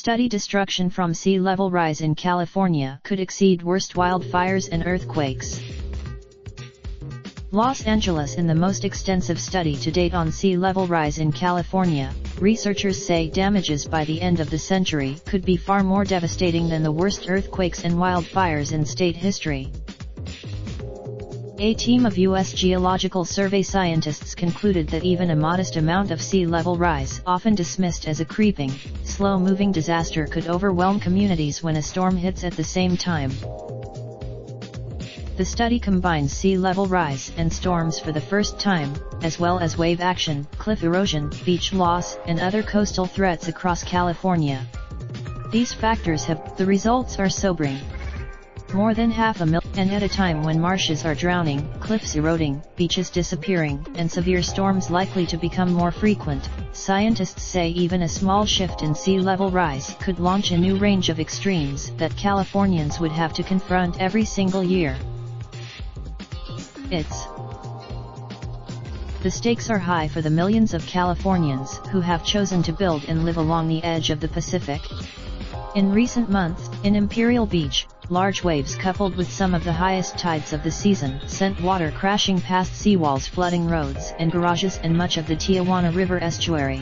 Study destruction from sea level rise in California could exceed worst wildfires and earthquakes. Los Angeles. In the most extensive study to date on sea level rise in California, researchers say damages by the end of the century could be far more devastating than the worst earthquakes and wildfires in state history. A team of U.S. Geological Survey scientists concluded that even a modest amount of sea level rise, often dismissed as a creeping, slow-moving disaster, could overwhelm communities when a storm hits at the same time. The study combines sea level rise and storms for the first time, as well as wave action, cliff erosion, beach loss, and other coastal threats across California. These factors the results are sobering. More than 500,000, and at a time when marshes are drowning, cliffs eroding, beaches disappearing, and severe storms likely to become more frequent, scientists say even a small shift in sea level rise could launch a new range of extremes that Californians would have to confront every single year. The stakes are high for the millions of Californians who have chosen to build and live along the edge of the Pacific. In recent months, in Imperial Beach, large waves coupled with some of the highest tides of the season sent water crashing past seawalls, flooding roads and garages and much of the Tijuana River estuary.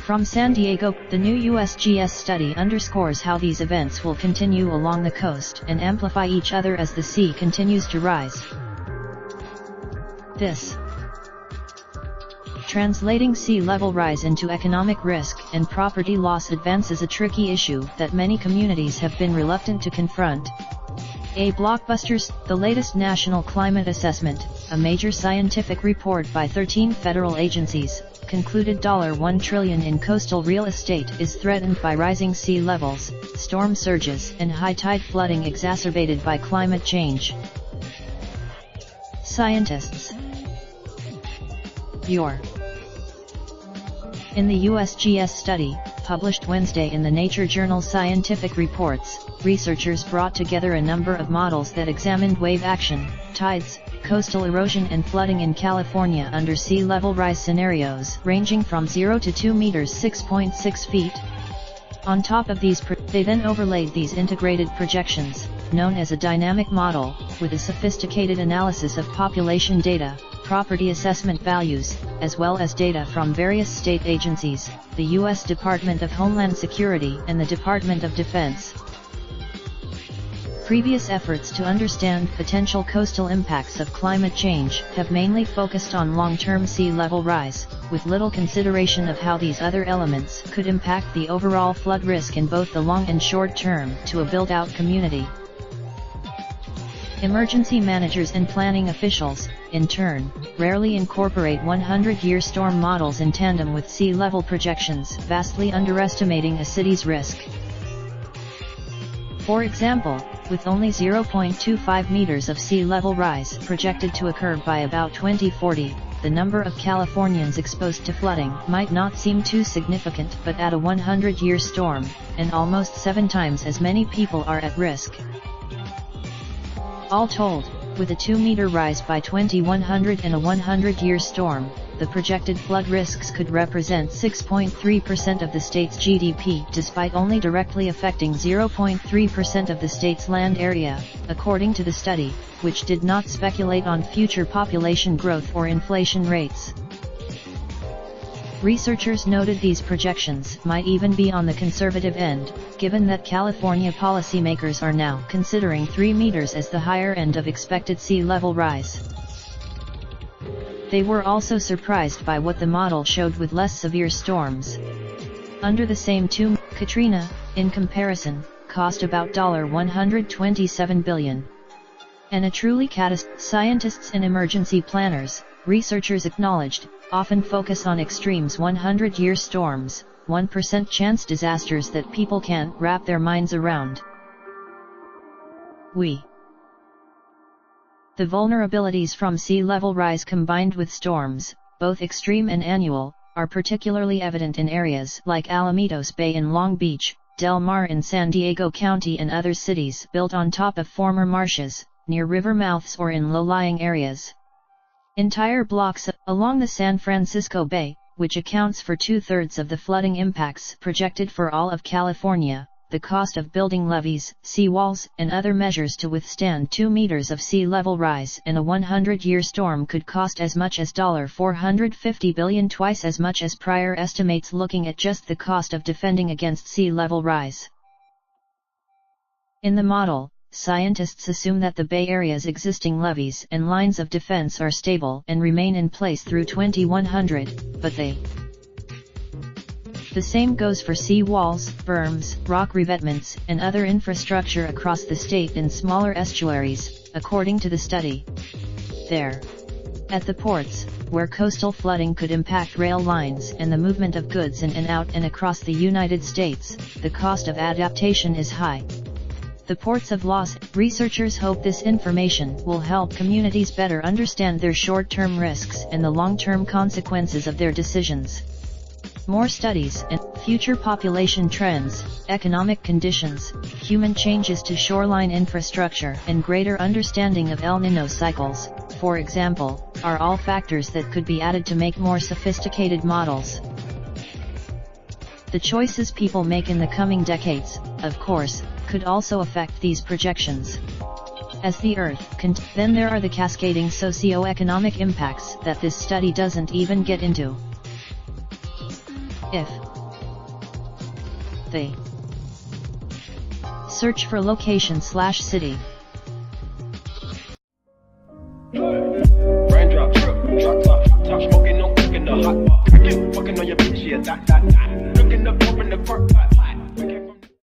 From San Diego, the new USGS study underscores how these events will continue along the coast and amplify each other as the sea continues to rise. Translating sea level rise into economic risk and property loss advances a tricky issue that many communities have been reluctant to confront. A blockbusters, the latest national climate assessment, a major scientific report by 13 federal agencies, concluded $1 trillion in coastal real estate is threatened by rising sea levels, storm surges, and high tide flooding exacerbated by climate change. Scientists. In the USGS study, published Wednesday in the Nature journal Scientific Reports, researchers brought together a number of models that examined wave action, tides, coastal erosion and flooding in California under sea level rise scenarios ranging from 0 to 2 meters (6.6 feet). On top of these, they then overlaid these integrated projections, known as a dynamic model, with a sophisticated analysis of population data, property assessment values, as well as data from various state agencies, the U.S. Department of Homeland Security and the Department of Defense. Previous efforts to understand potential coastal impacts of climate change have mainly focused on long-term sea level rise, with little consideration of how these other elements could impact the overall flood risk in both the long and short term to a built-out community. Emergency managers and planning officials, in turn, rarely incorporate 100-year storm models in tandem with sea level projections, vastly underestimating a city's risk. For example, with only 0.25 meters of sea level rise projected to occur by about 2040, the number of Californians exposed to flooding might not seem too significant, but at a 100-year storm, and almost 7 times as many people are at risk. All told, with a 2-meter rise by 2100 and a 100-year storm, the projected flood risks could represent 6.3% of the state's GDP, despite only directly affecting 0.3% of the state's land area, according to the study, which did not speculate on future population growth or inflation rates. Researchers noted these projections might even be on the conservative end, given that California policymakers are now considering 3 meters as the higher end of expected sea level rise. They were also surprised by what the model showed with less severe storms. Under the same Katrina, in comparison, cost about $127 billion. And a truly scientists and emergency planners, researchers acknowledged, often focus on extremes 100-year storms, 1% chance disasters that people can't wrap their minds around. The vulnerabilities from sea level rise combined with storms, both extreme and annual, are particularly evident in areas like Alamitos Bay in Long Beach, Del Mar in San Diego County and other cities built on top of former marshes, near river mouths or in low-lying areas. Entire blocks along the San Francisco Bay, which accounts for 2/3 of the flooding impacts projected for all of California. The cost of building levees, seawalls, and other measures to withstand 2 meters of sea level rise in a 100-year storm could cost as much as $450 billion, twice as much as prior estimates looking at just the cost of defending against sea level rise. In the model, scientists assume that the Bay Area's existing levees and lines of defense are stable and remain in place through 2100, but the same goes for sea walls, berms, rock revetments, and other infrastructure across the state in smaller estuaries, according to the study. There, at the ports, where coastal flooding could impact rail lines and the movement of goods in and out and across the United States, the cost of adaptation is high. The ports of loss. Researchers hope this information will help communities better understand their short-term risks and the long-term consequences of their decisions. More studies and future population trends, economic conditions, human changes to shoreline infrastructure, and greater understanding of El Niño cycles, for example, are all factors that could be added to make more sophisticated models. The choices people make in the coming decades, of course, could also affect these projections. As the Earth then there are the cascading socio-economic impacts that this study doesn't even get into. If they search for location/city. Raindrop, drip, drop top, top smoking, no cooking the hot pot. Fucking on your bitch, yeah, that.